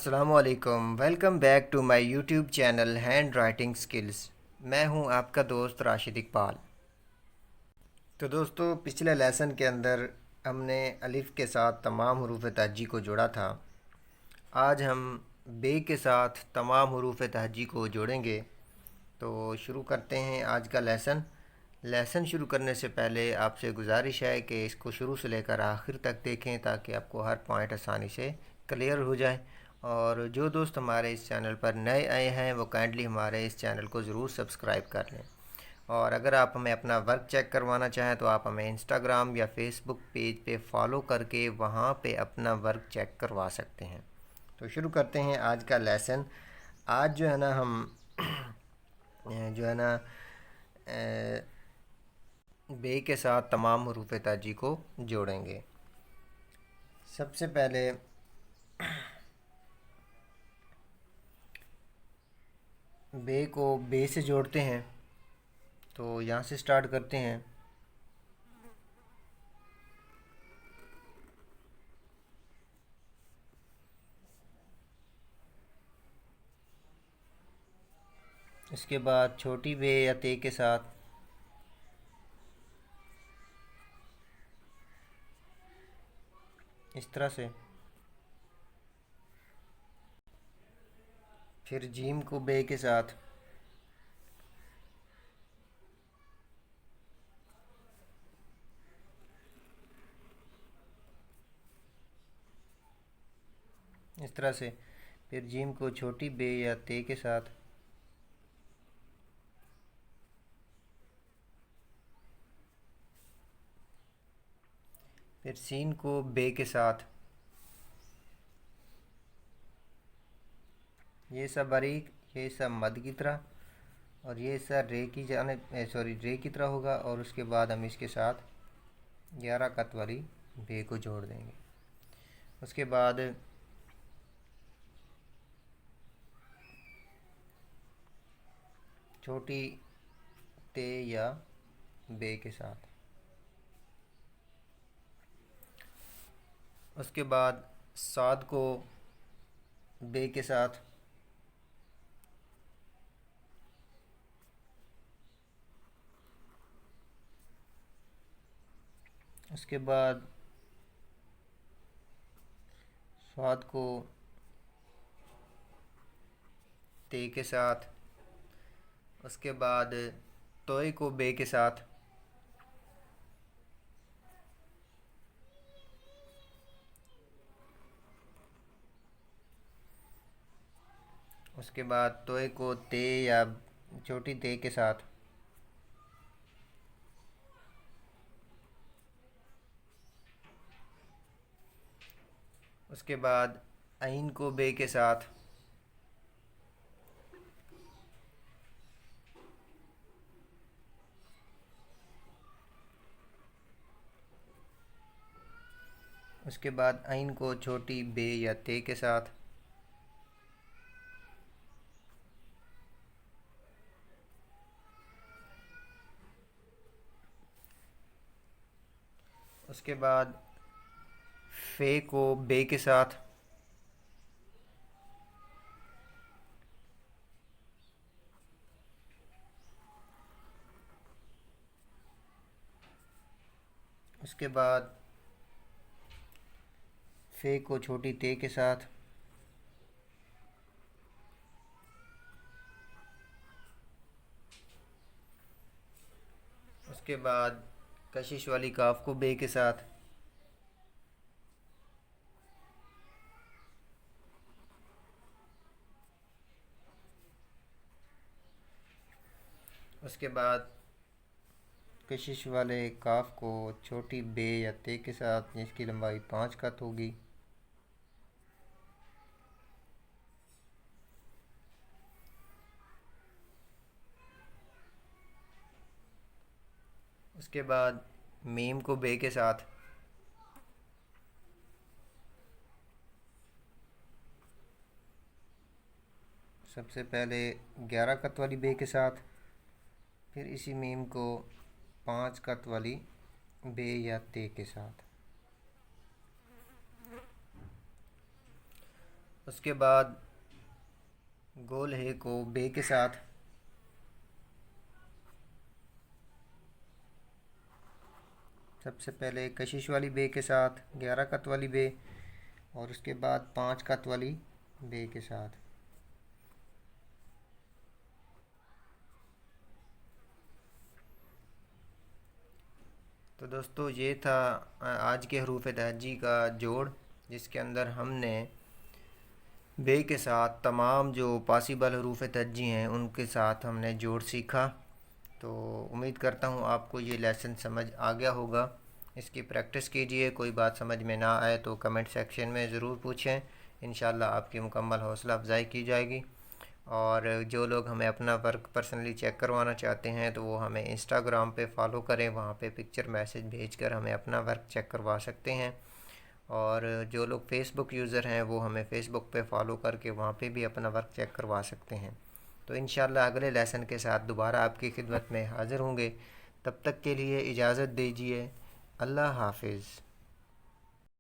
अस्सलामुअलैकुम। Welcome back to my YouTube channel handwriting skills. मैं हूं आपका दोस्त राशिद इकबाल। तो दोस्तों, पिछले लेसन के अंदर हमने अलिफ़ के साथ तमाम हरूफ तहजी को जोड़ा था। आज हम बे के साथ तमाम हरूफ तहजी को जोड़ेंगे। तो शुरू करते हैं आज का लेसन शुरू करने से पहले आपसे गुजारिश है कि इसको शुरू से लेकर आखिर तक देखें ताकि आपको हर पॉइंट आसानी से क्लियर हो जाए। और जो दोस्त हमारे इस चैनल पर नए आए हैं वो काइंडली हमारे इस चैनल को ज़रूर सब्सक्राइब कर लें। और अगर आप हमें अपना वर्क चेक करवाना चाहें तो आप हमें इंस्टाग्राम या फेसबुक पेज पे फॉलो करके वहाँ पे अपना वर्क चेक करवा सकते हैं। तो शुरू करते हैं आज का लेसन। आज जो है ना हम जो है ना बे के साथ तमाम हरूफ ताजी को जोड़ेंगे। सबसे पहले बे को बे से जोड़ते हैं। तो यहाँ से स्टार्ट करते हैं। इसके बाद छोटी बे या ते के साथ इस तरह से, फिर जीम को बे के साथ, इस तरह से, फिर जीम को छोटी बे या ते के साथ, फिर सीन को बे के साथ। ये सब बारीक, ये सब मद की तरह, और ये सब रे की जाने सॉरी रे की तरह होगा। और उसके बाद हम इसके साथ 11 कत वाली बे को जोड़ देंगे। उसके बाद छोटी ते या बे के साथ, उसके बाद साद को बे के साथ, उसके बाद स्वाद को ते के साथ, उसके बाद तोय को बे के साथ, उसके बाद तोय को ते या छोटी ते के साथ, उसके बाद आइन को बे के साथ, उसके बाद आइन को छोटी बे या ते के साथ, उसके बाद फे को बे के साथ, उसके बाद फे को छोटी ते के साथ, उसके बाद कशिश वाली काफ को बे के साथ, उसके बाद कशिश वाले काफ को छोटी बे या ते के साथ, जिसकी लंबाई 5 कत होगी। उसके बाद मीम को बे के साथ, सबसे पहले 11 कत वाली बे के साथ, फिर इसी मीम को 5 कत वाली बे या ते के साथ। उसके बाद गोल है को बे के साथ, सबसे पहले कशिश वाली बे के साथ 11 कत वाली बे, और उसके बाद 5 कत वाली बे के साथ। तो दोस्तों ये था आज के हरूफ तहज्जी का जोड़, जिसके अंदर हमने बे के साथ तमाम जो पॉसिबल हरूफ तहज्जी हैं उनके साथ हमने जोड़ सीखा। तो उम्मीद करता हूँ आपको ये लेसन समझ आ गया होगा। इसकी प्रैक्टिस कीजिए, कोई बात समझ में ना आए तो कमेंट सेक्शन में ज़रूर पूछें, इंशाल्लाह आपकी मुकम्मल हौसला अफजाई की जाएगी। और जो लोग हमें अपना वर्क पर्सनली चेक करवाना चाहते हैं तो वो हमें इंस्टाग्राम पे फॉलो करें, वहाँ पे पिक्चर मैसेज भेजकर हमें अपना वर्क चेक करवा सकते हैं। और जो लोग फ़ेसबुक यूज़र हैं वो हमें फ़ेसबुक पे फॉलो करके वहाँ पे भी अपना वर्क चेक करवा सकते हैं। तो इंशाल्लाह अगले लेसन के साथ दोबारा आपकी खिदमत में हाज़िर होंगे। तब तक के लिए इजाज़त दीजिए। अल्लाह हाफिज़।